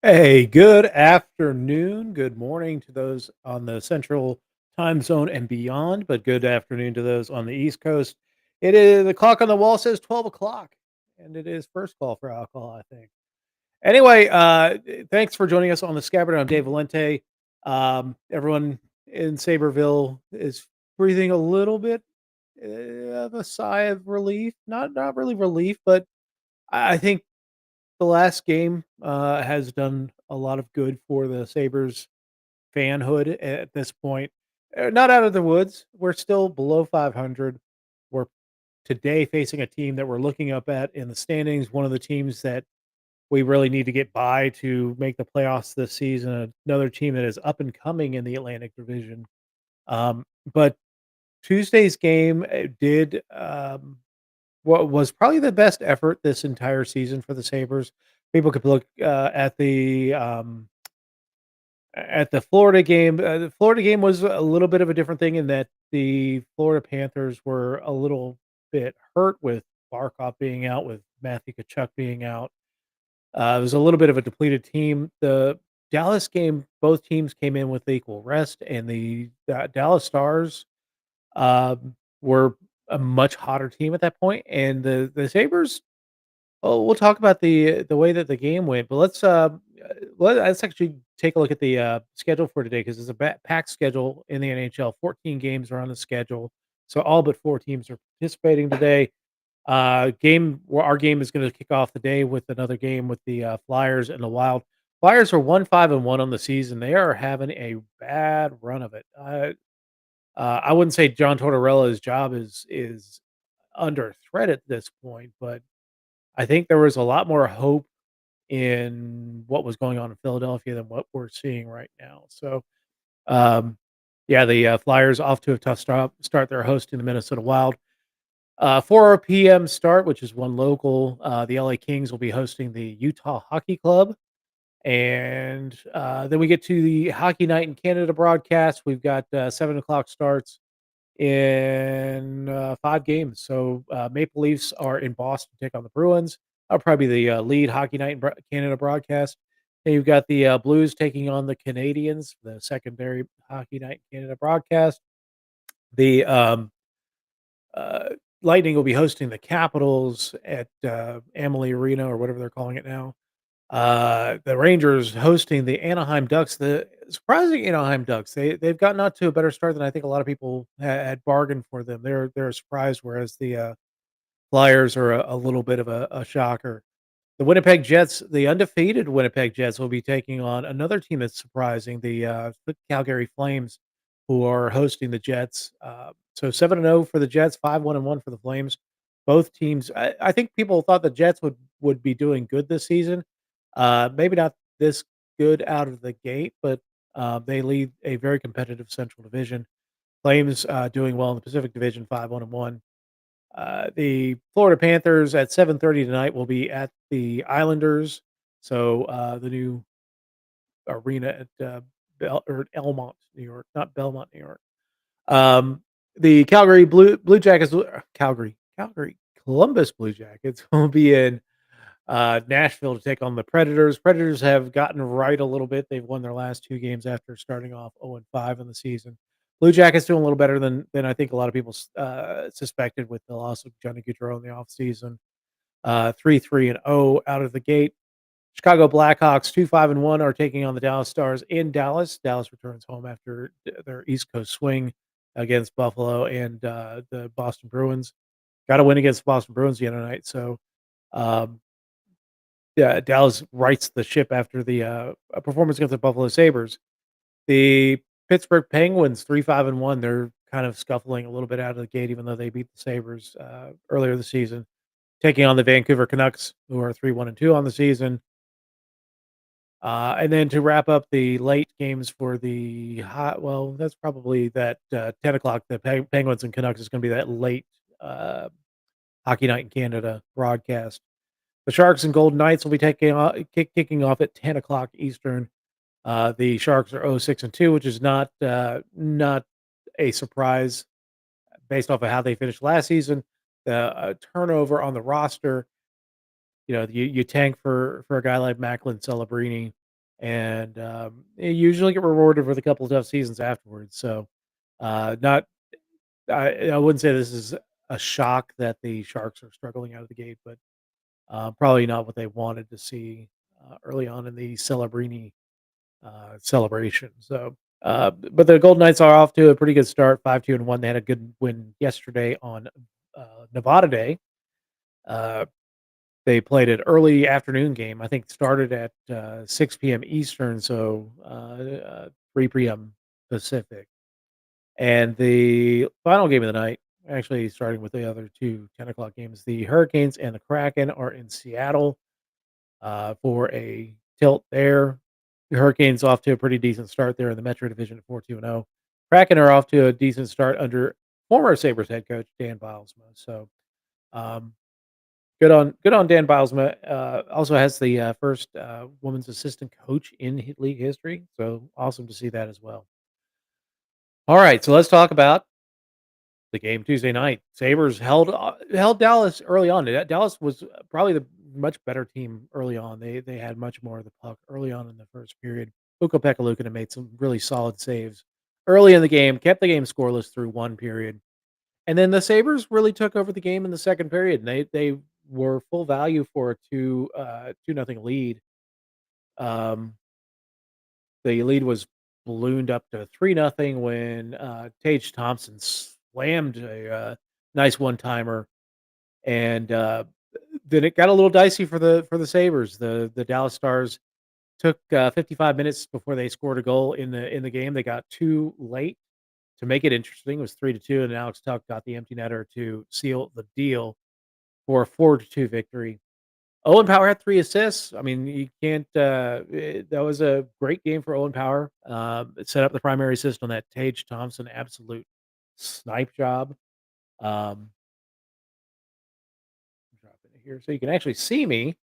Hey, good afternoon, good morning to those on the central time zone and beyond, but good afternoon to those on the East Coast. It is the clock on the wall says 12 o'clock, and it is first call for alcohol, I think. Anyway, thanks for joining us on the Scabbard. I'm Dave Valente. Everyone in Saberville is breathing a little bit of a sigh of relief. Not really relief, but I think the last game, has done a lot of good for the Sabres fanhood at this point. Not out of the woods. We're still below 500. We're today facing a team that we're looking up at in the standings, one of the teams that we really need to get by to make the playoffs this season, another team that is up and coming in the Atlantic Division. But Tuesday's game, did, what was probably the best effort this entire season for the Sabres. People could look, at the Florida game. The Florida game was a little bit of a different thing in that the Florida Panthers were a little bit hurt with Barkov being out, with Matthew Tkachuk being out. It was a little bit of a depleted team. The Dallas game, both teams came in with equal rest, and the Dallas Stars were a much hotter team at that point, and the Sabres. Oh, we'll talk about the way that the game went, but let's actually take a look at the schedule for today because it's a packed schedule in the NHL. 14 games are on the schedule, so all but four teams are participating today. Our game is going to kick off the day with another game with the Flyers and the Wild. Flyers are 1-5-1 on the season. They are having a bad run of it. I wouldn't say John Tortorella's job is under threat at this point, but I think there was a lot more hope in what was going on in Philadelphia than what we're seeing right now. So, um, yeah, the Flyers off to a tough start. They're hosting the Minnesota Wild. 4 p.m. start, which is one local. The LA Kings will be hosting the Utah Hockey Club. And then we get to the Hockey Night in Canada broadcast. We've got 7 o'clock starts in 5 games. So Maple Leafs are in Boston to take on the Bruins. That'll probably be the lead Hockey Night in Canada broadcast. And you've got the Blues taking on the Canadians, the secondary Hockey Night in Canada broadcast. The uh, Lightning will be hosting the Capitals at Amalie Arena or whatever they're calling it now. The Rangers hosting the Anaheim Ducks. The surprising Anaheim Ducks, they've gotten out to a better start than I think a lot of people had bargained for them. They're a surprise, whereas the Flyers are a little bit of a shocker. The Winnipeg Jets, the undefeated Winnipeg Jets, will be taking on another team that's surprising, the Calgary Flames, who are hosting the Jets. So 7-0 for the Jets, 5-1-1 for the Flames. Both teams, I think people thought the Jets would be doing good this season. Maybe not this good out of the gate, but they lead a very competitive Central Division. Flames doing well in the Pacific Division, 5-1-1. The Florida Panthers at 7:30 tonight will be at the Islanders. So the new arena at Elmont, New York, not Belmont, New York. Um, the Calgary Blue Jackets, Calgary Columbus Blue Jackets will be in Nashville to take on the Predators. Predators have gotten right a little bit. They've won their last 2 games after starting off 0-5 in the season. Blue Jackets doing a little better than I think a lot of people suspected with the loss of Johnny Gaudreau in the offseason. 3-3-0 out of the gate. Chicago Blackhawks 2-5-1 are taking on the Dallas Stars in Dallas. Dallas returns home after their East Coast swing against Buffalo and the Boston Bruins. Got to win against the Boston Bruins the other night. So um, yeah, Dallas rights the ship after the performance against the Buffalo Sabres. The Pittsburgh Penguins 3-5-1. They're kind of scuffling a little bit out of the gate, even though they beat the Sabres earlier this season. Taking on the Vancouver Canucks, who are 3-1-2 on the season. And then to wrap up the late games for the hot, well, that's probably that 10 o'clock. The Penguins and Canucks is going to be that late uh, Hockey Night in Canada broadcast. The Sharks and Golden Knights will be kicking off at 10 o'clock Eastern. The Sharks are 0-6-2, which is not a surprise based off of how they finished last season. The turnover on the roster, you tank for a guy like Macklin Celebrini, and you usually get rewarded with a couple of tough seasons afterwards. So, not I wouldn't say this is a shock that the Sharks are struggling out of the gate, but probably not what they wanted to see early on in the Celebrini celebration. So, but the Golden Knights are off to a pretty good start, 5-2-1. They had a good win yesterday on Nevada Day. Uh, they played an early afternoon game. I think it started at 6 p.m. Eastern, so 3 p.m. Pacific. And the final game of the night, actually starting with the other two 10 o'clock games, the Hurricanes and the Kraken are in Seattle for a tilt there. The Hurricanes off to a pretty decent start there in the Metro Division at 4-2-0. Kraken are off to a decent start under former Sabres head coach Dan Bilesma. So um, good on Dan Bilesma. Also has the first women's assistant coach in league history. So awesome to see that as well. All right, so let's talk about the game Tuesday night. Sabres held Dallas early on. Dallas was probably the much better team early on. They had much more of the puck early on in the first period. Ukko-Pekka Luukkonen made some really solid saves early in the game, kept the game scoreless through one period. And then the Sabres really took over the game in the second period, and they were full value for a 2-0 lead. Um, the lead was ballooned up to 3-0 when Tage Thompson slammed a nice one-timer, and then it got a little dicey for the Sabres. The Dallas Stars took 55 minutes before they scored a goal in the game. They got two late to make it interesting. It was 3-2, and Alex Tuck got the empty netter to seal the deal for a 4-2 victory. Owen Power had 3 assists. I mean, you can't, that was a great game for Owen Power. It set up the primary assist on that Tage Thompson absolute snipe job. Um, drop it here so you can actually see me.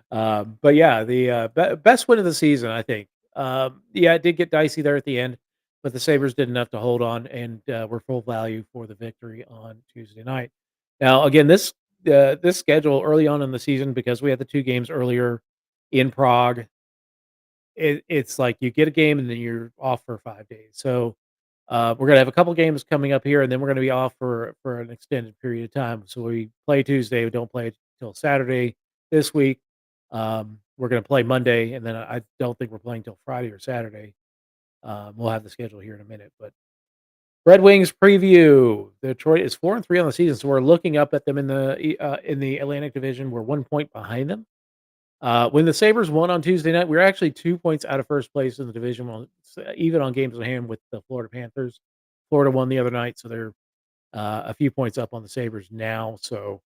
But yeah, the best win of the season, I think. Yeah, it did get dicey there at the end, but the Sabres did enough to hold on and were full value for the victory on Tuesday night. Now, again, this schedule early on in the season because we had the 2 games earlier in Prague. It's like you get a game and then you're off for 5 days. So we're gonna have a couple games coming up here, and then we're gonna be off for an extended period of time. So we play Tuesday, we don't play till Saturday this week. We're gonna play Monday, and then I don't think we're playing till Friday or Saturday. We'll have the schedule here in a minute, but Red Wings preview. Detroit is 4-3 on the season, so we're looking up at them in the Atlantic Division. We're 1 point behind them. When the Sabres won on Tuesday night, we were actually 2 points out of first place in the division, even on games in hand with the Florida Panthers. Florida won the other night, so they're a few points up on the Sabres now. So,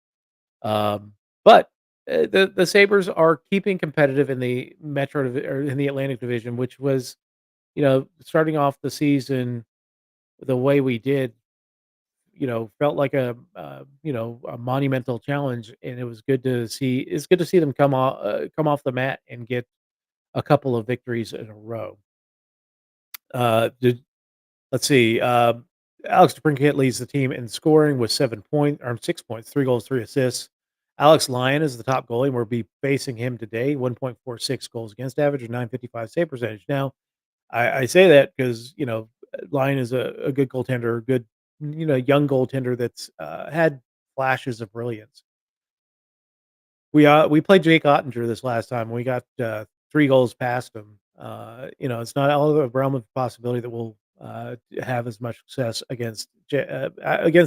but the Sabres are keeping competitive in the or in the Atlantic Division, which was, starting off the season the way we did, felt like a monumental challenge, and it was good to see. It's good to see them come off the mat and get a couple of victories in a row. Did let's see. Alex DeBrincat leads the team in scoring with 6 points, 3 goals, 3 assists. Alex Lyon is the top goalie. We'll be facing him today. 1.46 goals against average, or 955 save percentage. Now, I say that because Lyon is a good goaltender, a good young goaltender that's had flashes of brilliance. We played Jake Ottinger this last time. We got 3 goals past him. It's not out of the realm of possibility that we'll have as much success against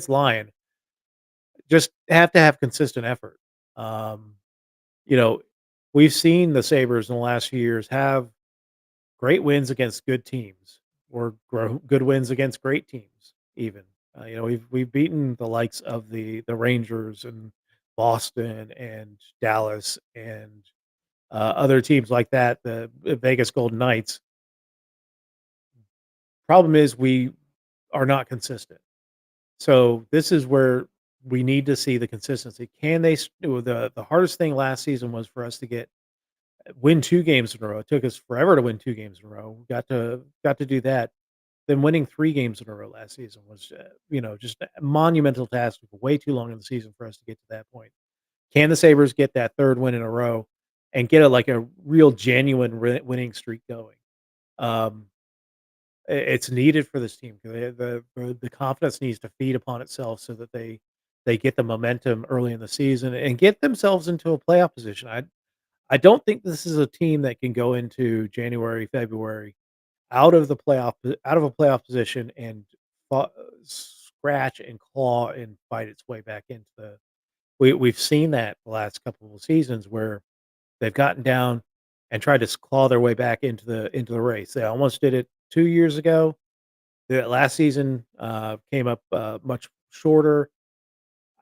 Lyon. Just have to have consistent effort. Um, you know, we've seen the Sabres in the last few years have great wins against good teams or good wins against great teams even. We've beaten the likes of the Rangers and Boston and Dallas and other teams like that, the Vegas Golden Knights. Problem is we are not consistent. So this is where we need to see the consistency. Can they the hardest thing last season was for us to win 2 games in a row. It took us forever to win 2 games in a row. We got to do that. Then winning 3 games in a row last season was, just a monumental task. Way too long in the season for us to get to that point. Can the Sabres get that 3rd win in a row and get a real genuine winning streak going? Um, it's needed for this team. The confidence needs to feed upon itself so that they get the momentum early in the season and get themselves into a playoff position. I don't think this is a team that can go into January, February out of a playoff position and scratch and claw and fight its way back into the. We've seen that the last couple of seasons where they've gotten down and tried to claw their way back into the race. They almost did it 2 years ago. The last season came up much shorter.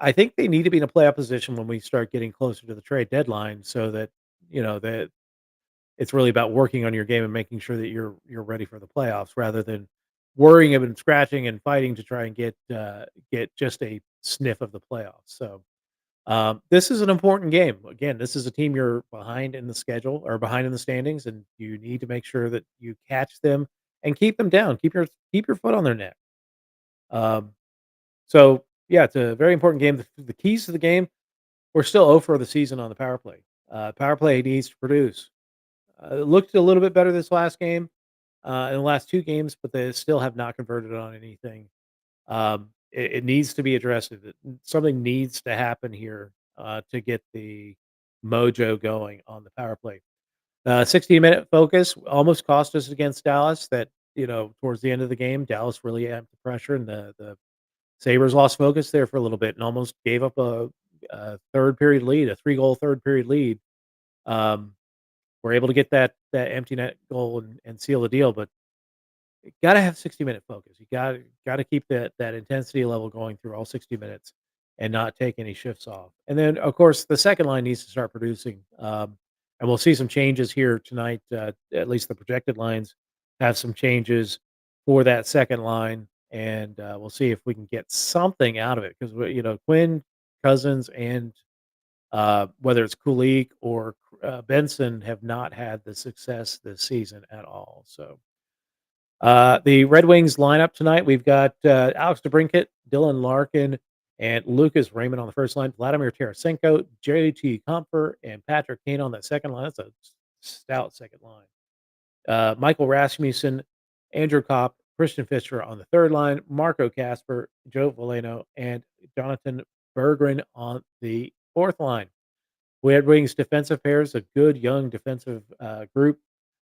I think they need to be in a playoff position when we start getting closer to the trade deadline, so that that it's really about working on your game and making sure that you're ready for the playoffs rather than worrying and scratching and fighting to try and get just a sniff of the playoffs. So this is an important game. Again, this is a team you're behind in the schedule or behind in the standings, and you need to make sure that you catch them and keep them down. Keep your foot on their neck. Um, so yeah, it's a very important game. The keys to the game: we're still 0 for the season on the power play. Power play needs to produce. It looked a little bit better this last game, in the last 2 games, but they still have not converted on anything. It needs to be addressed. Something needs to happen here to get the mojo going on the power play. 60-minute focus almost cost us against Dallas. That towards the end of the game, Dallas really amped the pressure, and the Sabres lost focus there for a little bit and almost gave up a third period lead, a 3-goal third period lead. Um, we're able to get that empty net goal and seal the deal, but you gotta have 60-minute focus. You gotta keep that intensity level going through all 60 minutes and not take any shifts off. And then, of course, the second line needs to start producing. And we'll see some changes here tonight. At least the projected lines have some changes for that second line, and we'll see if we can get something out of it because Quinn, Cousins, and whether it's Kulik or Benson have not had the success this season at all. So the Red Wings lineup tonight, we've got Alex DeBrincat, Dylan Larkin, and Lucas Raymond on the first line, Vladimir Tarasenko, JT Compher, and Patrick Kane on that second line. That's a stout second line. Michael Rasmussen, Andrew Kopp, Christian Fischer on the third line, Marco Casper, Joe Valeno, and Jonathan Berggren on the fourth line. Red Wings defensive pairs, a good young defensive group.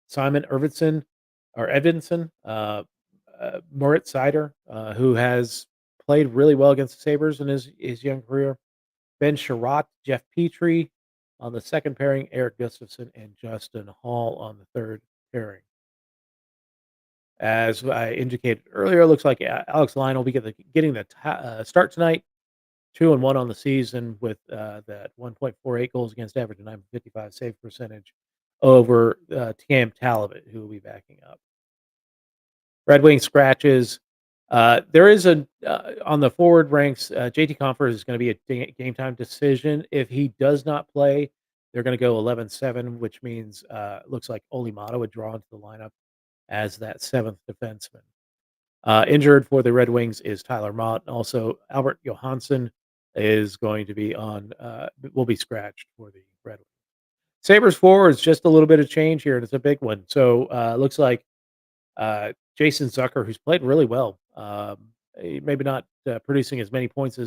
Simon Irvinson or Edvinson, Moritz Seider, who has played really well against the Sabres in his young career. Ben Sherratt, Jeff Petrie on the second pairing, Eric Gustafson and Justin Hall on the third pairing. As I indicated earlier, it looks like Alex Lyon will be getting the start tonight. 2-1 on the season with that 1.48 goals against average and 955 save percentage over Cam Talbot, who will be backing up. Red Wing scratches. There is on the forward ranks. JT Compher is going to be a game time decision. If he does not play, they're going to go 11-7, which means looks like Oli Mata would draw into the lineup as that seventh defenseman. Injured for the Red Wings is Tyler Mott. Also, Albert Johansson is going to be will be scratched for the Red Wings. Sabres forwards, just a little bit of change here, and it's a big one. So, looks like Jason Zucker, who's played really well, maybe not producing as many points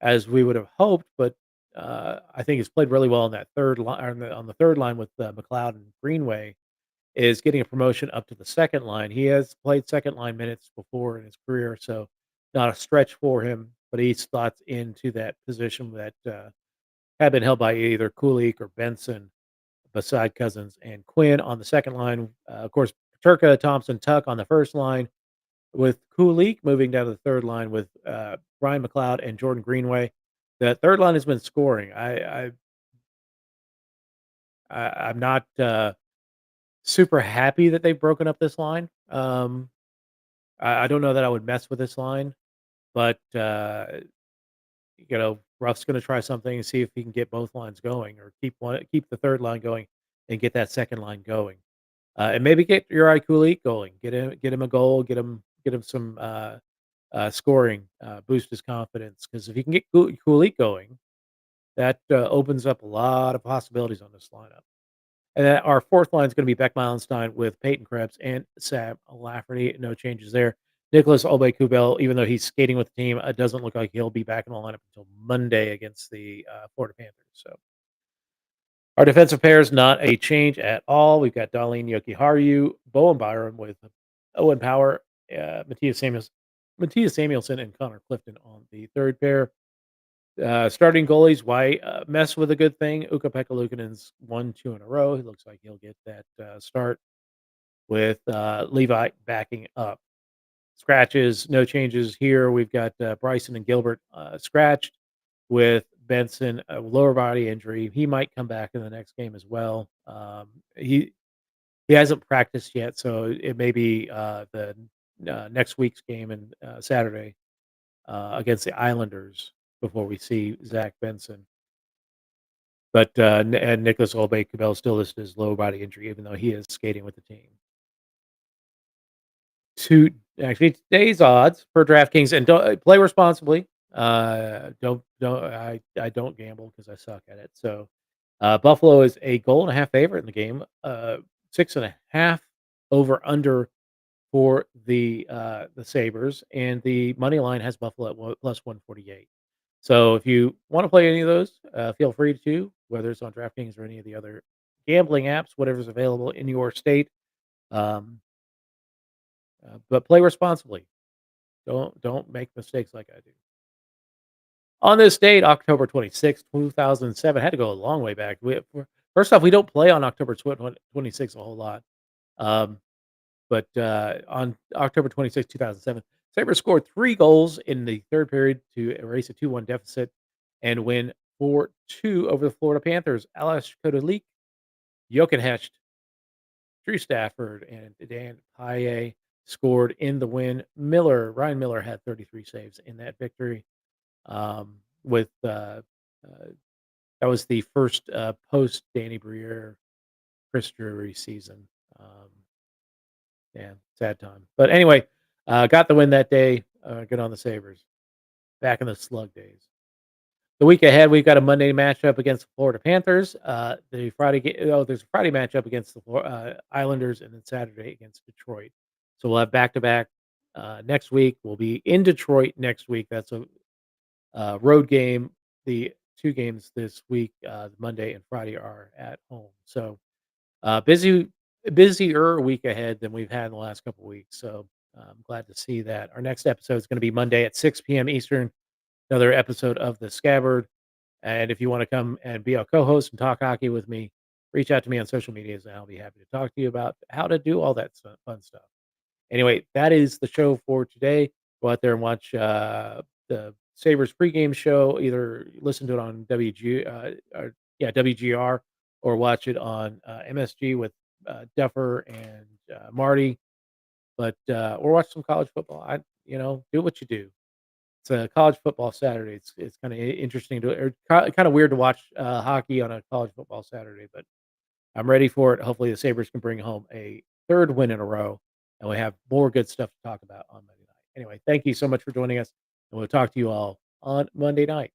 as we would have hoped, but I think he's played really well on that third line on the third line with McLeod and Greenway. Is getting a promotion up to the second line. He has played second line minutes before in his career, so not a stretch for him, but he slots into that position that had been held by either Kulik or Benson beside Cousins and Quinn on the second line. Of course, Turka, Thompson, Tuck on the first line, with Kulik moving down to the third line with Brian McLeod and Jordan Greenway. The third line has been scoring. I'm not super happy that they've broken up this line. I don't know that I would mess with this line, but Ruff's going to try something and see if he can get both lines going, or keep the third line going, and get that second line going, and maybe get Uri Kulik going, get him a goal, get him some scoring, boost his confidence. Because if you can get Kulik going, that opens up a lot of possibilities on this lineup. And then our fourth line is going to be Beck Milenstein with Peyton Krebs and Sam Lafferty. No changes there. Nicholas Obey-Kubel, even though he's skating with the team, it doesn't look like he'll be back in the lineup until Monday against the Florida Panthers. So our defensive pair is not a change at all. We've got Darlene Jokiharju, Bowen Byram with Owen Power, Matthias Samuelson, and Connor Clifton on the third pair. Starting goalies, why mess with a good thing? Ukko-Pekka Luukkonen's won 2 in a row. He looks like he'll get that start with Levi backing up. Scratches, no changes here. We've got Bryson and Gilbert scratched with Benson, a lower body injury. He might come back in the next game as well. He hasn't practiced yet, so it may be the next week's game and Saturday against the Islanders before we see Zach Benson. But and Nicholas Obey-Kubel is still listed as lower body injury, even though he is skating with the team. Actually, today's odds for DraftKings, and don't play responsibly. I don't gamble because I suck at it. So Buffalo is a goal and a half favorite in the game. 6.5 over under for the Sabres, and the money line has Buffalo at plus 148. So if you want to play any of those, feel free to, whether it's on DraftKings or any of the other gambling apps, whatever's available in your state. But play responsibly. Don't make mistakes like I do. On this date, October 26th, 2007, had to go a long way back. First off, we don't play on October 26th a whole lot. But on October 26th, 2007, Sabres scored 3 goals in the 3rd period to erase a 2-1 deficit and win 4-2 over the Florida Panthers. Ales Kodelik, Jochen Hecht, Drew Stafford, and Dan Paille scored in the win. Ryan Miller had 33 saves in that victory. With That was the first post Danny Briere, Chris Drury season. Um, yeah, sad time. But anyway, got the win that day. Good on the Sabres. Back in the slug days. The week ahead, we've got a Monday matchup against the Florida Panthers. There's a Friday matchup against the Islanders, and then Saturday against Detroit. So we'll have back to back next week. We'll be in Detroit next week. That's a road game. The 2 games this week, Monday and Friday, are at home. So busier week ahead than we've had in the last couple weeks. So I'm glad to see that. Our next episode is going to be Monday at 6 p.m. Eastern. Another episode of the Scabbard. And if you want to come and be a co-host and talk hockey with me, reach out to me on social medias, and I'll be happy to talk to you about how to do all that fun stuff. Anyway, that is the show for today. Go out there and watch the Sabres pregame show. Either listen to it on WGR, or watch it on MSG with Duffer and Marty. Or watch some college football. Do what you do. It's a college football Saturday. It's kind of interesting kind of weird to watch hockey on a college football Saturday, but I'm ready for it. Hopefully, the Sabres can bring home a 3rd win in a row, and we have more good stuff to talk about on Monday night. Anyway, thank you so much for joining us, and we'll talk to you all on Monday night.